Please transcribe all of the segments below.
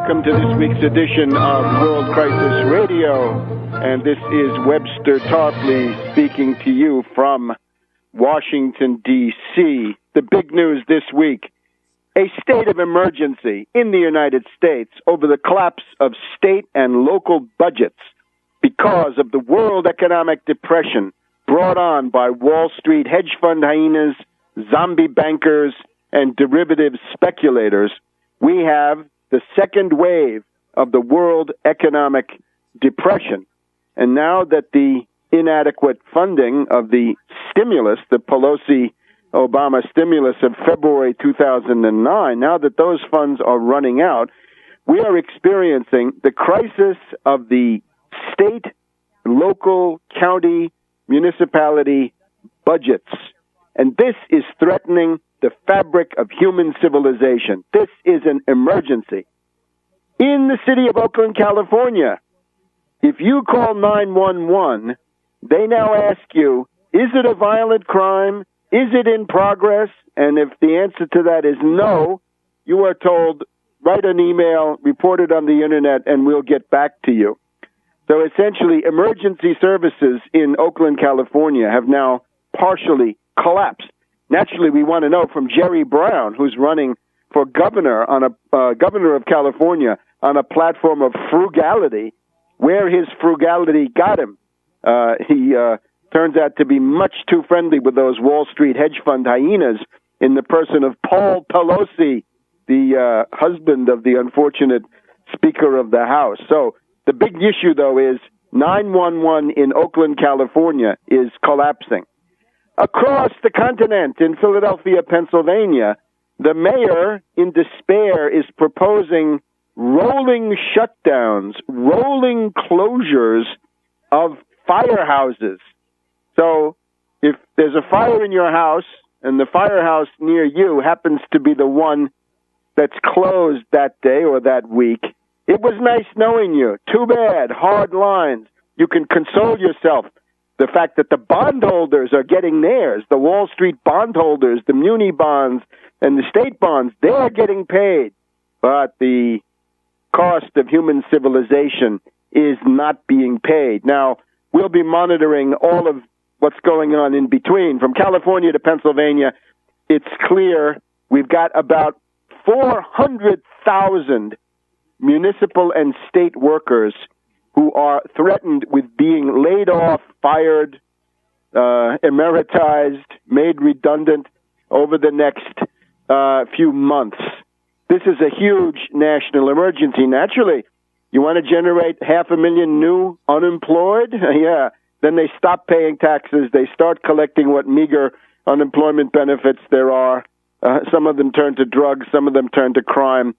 welcome to this week's edition of World Crisis Radio. And this is Webster Tarpley speaking to you from Washington, D.C. The big news this week, a state of emergency in the United States over the collapse of state and local budgets because of the world economic depression brought on by Wall Street hedge fund hyenas, zombie bankers, and derivative speculators. We have the second wave of the world economic depression. And now that the inadequate funding of the stimulus, the Pelosi-Obama stimulus of February 2009, now that those funds are running out, we are experiencing the crisis of the state, local, county, municipality budgets. And this is threatening the fabric of human civilization. This is an emergency. In the city of Oakland, California, if you call 911, they now ask you, is it a violent crime? Is it in progress? And if the answer to that is no, you are told, write an email, report it on the internet, and we'll get back to you. So essentially, emergency services in Oakland, California have now partially collapsed. Naturally, we want to know from Jerry Brown, who's running for governor of California on a platform of frugality, where his frugality got him. He turns out to be much too friendly with those Wall Street hedge fund hyenas in the person of Paul Pelosi, the husband of the unfortunate Speaker of the House. So the big issue, though, is 911 in Oakland, California is collapsing. Across the continent in Philadelphia, Pennsylvania, the mayor, in despair, is proposing rolling shutdowns, rolling closures of firehouses. So if there's a fire in your house and the firehouse near you happens to be the one that's closed that day or that week, it was nice knowing you. Too bad. Hard lines. You can console yourself. The fact that the bondholders are getting theirs, the Wall Street bondholders, the muni bonds and the state bonds, they're getting paid. But the cost of human civilization is not being paid. Now, we'll be monitoring all of what's going on in between. From California to Pennsylvania, it's clear we've got about 400,000 municipal and state workers who are threatened with being laid off, fired, emeritized, made redundant over the next few months. This is a huge national emergency. Naturally, you want to generate 500,000 new unemployed? Yeah. Then they stop paying taxes. They start collecting what meager unemployment benefits there are. Some of them turn to drugs. Some of them turn to crime.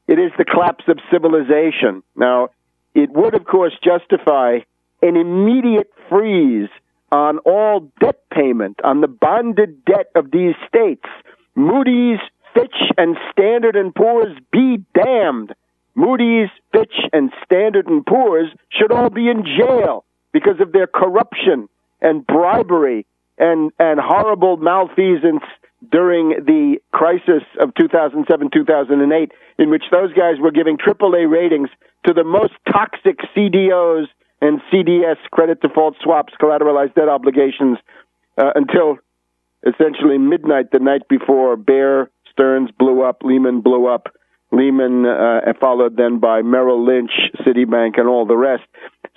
It is the collapse of civilization. Now, it would, of course, justify an immediate freeze on all debt payment, on the bonded debt of these states. Moody's, Fitch, and Standard & Poor's be damned. Moody's, Fitch, and Standard & Poor's should all be in jail because of their corruption and bribery and horrible malfeasance during the crisis of 2007-2008, in which those guys were giving AAA ratings to the most toxic CDOs and CDS, credit default swaps, collateralized debt obligations, until essentially midnight the night before. Bear Stearns blew up, Lehman blew up, Lehman followed then by Merrill Lynch, Citibank, and all the rest.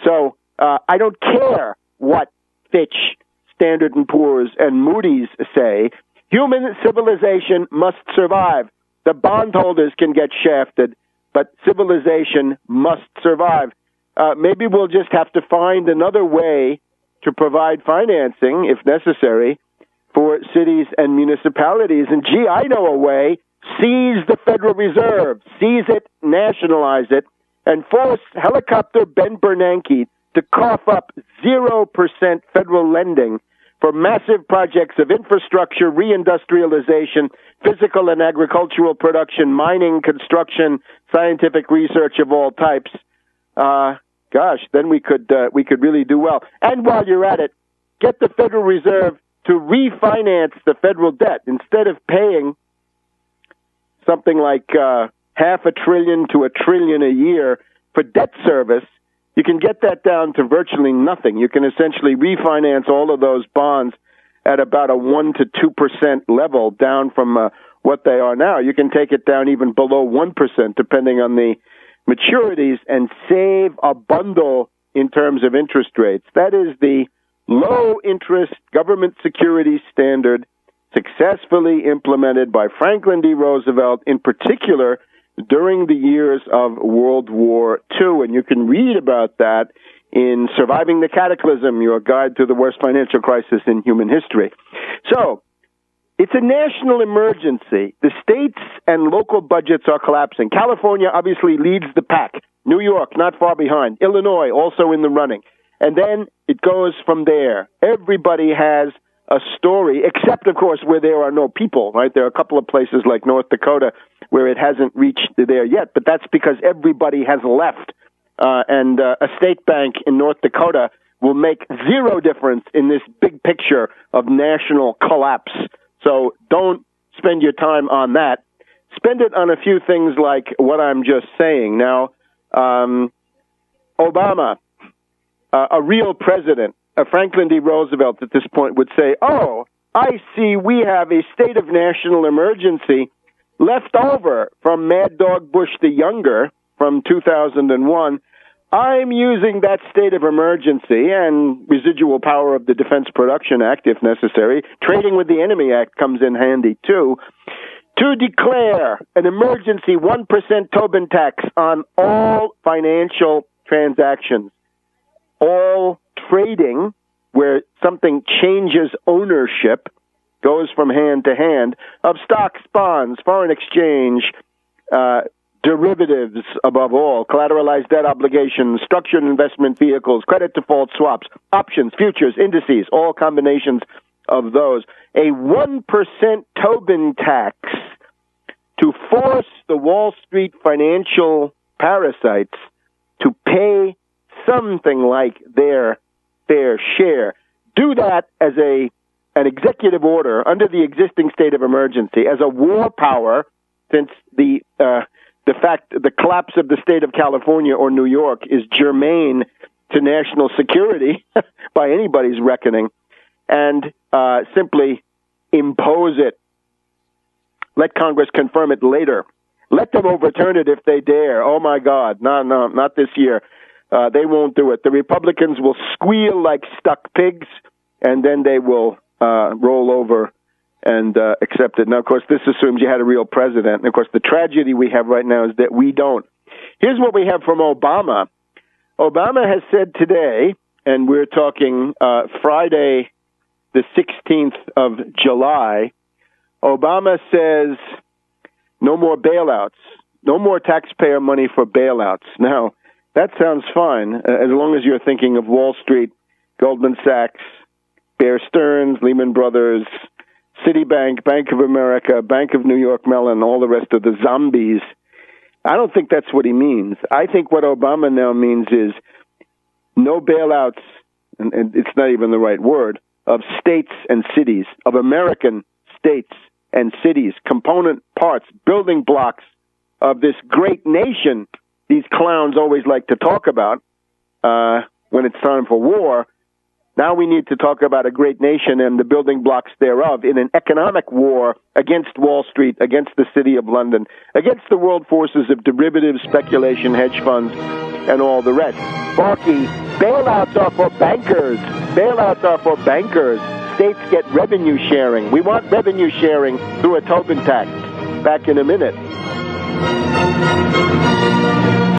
So I don't care what Fitch, Standard & Poor's, and Moody's say. Human civilization must survive. The bondholders can get shafted, but civilization must survive. Maybe we'll just have to find another way to provide financing, if necessary, for cities and municipalities. And, gee, I know a way. Seize the Federal Reserve. Seize it, nationalize it, and force helicopter Ben Bernanke to cough up 0% federal lending for massive projects of infrastructure, reindustrialization, physical and agricultural production, mining, construction, scientific research of all types. Then we could really do well. And while you're at it, get the Federal Reserve to refinance the federal debt instead of paying something like $500 billion to $1 trillion a year for debt service, you can get that down to virtually nothing. You can essentially refinance all of those bonds at about a 1% to 2% level down from what they are now. You can take it down even below 1%, depending on the maturities, and save a bundle in terms of interest rates. That is the low-interest government security standard successfully implemented by Franklin D. Roosevelt, in particular during the years of World War II. And you can read about that in Surviving the Cataclysm, your guide to the worst financial crisis in human history. So, it's a national emergency. The states and local budgets are collapsing. California obviously leads the pack. New York, not far behind. Illinois, also in the running. And then it goes from there. Everybody has a story, except, of course, where there are no people, right? There are a couple of places like North Dakota where it hasn't reached there yet, but that's because everybody has left. And a state bank in North Dakota will make zero difference in this big picture of national collapse. So don't spend your time on that. Spend it on a few things like what I'm just saying. Now, Obama, a real president, Franklin D. Roosevelt at this point would say, oh, I see we have a state of national emergency left over from Mad Dog Bush the Younger from 2001. I'm using that state of emergency and residual power of the Defense Production Act, if necessary. Trading with the Enemy Act comes in handy, too, to declare an emergency 1% Tobin tax on all financial transactions, all trading where something changes ownership, goes from hand to hand, of stocks, bonds, foreign exchange, derivatives, above all, collateralized debt obligations, structured investment vehicles, credit default swaps, options, futures, indices, all combinations of those. A 1% Tobin tax to force the Wall Street financial parasites to pay something like their fair share. Do that as an executive order under the existing state of emergency, as a war power, since the collapse of the state of California or New York is germane to national security by anybody's reckoning, and simply impose it. Let Congress confirm it later. Let them overturn it if they dare. Oh, my God. No, not this year. They won't do it. The Republicans will squeal like stuck pigs, and then they will roll over and accept it. Now, of course, this assumes you had a real president. And, of course, the tragedy we have right now is that we don't. Here's what we have from Obama. Obama has said today, and we're talking Friday, the 16th of July, Obama says no more bailouts, no more taxpayer money for bailouts. Now, that sounds fine, as long as you're thinking of Wall Street, Goldman Sachs, Bear Stearns, Lehman Brothers, Citibank, Bank of America, Bank of New York Mellon, all the rest of the zombies. I don't think that's what he means. I think what Obama now means is no bailouts, and it's not even the right word, of states and cities, of American states and cities, component parts, building blocks of this great nation these clowns always like to talk about when it's time for war. Now we need to talk about a great nation and the building blocks thereof in an economic war against Wall Street, against the City of London, against the world forces of derivatives, speculation, hedge funds, and all the rest. Barkey, bailouts are for bankers. Bailouts are for bankers. States get revenue sharing. We want revenue sharing through a Tobin tax. Back in a minute.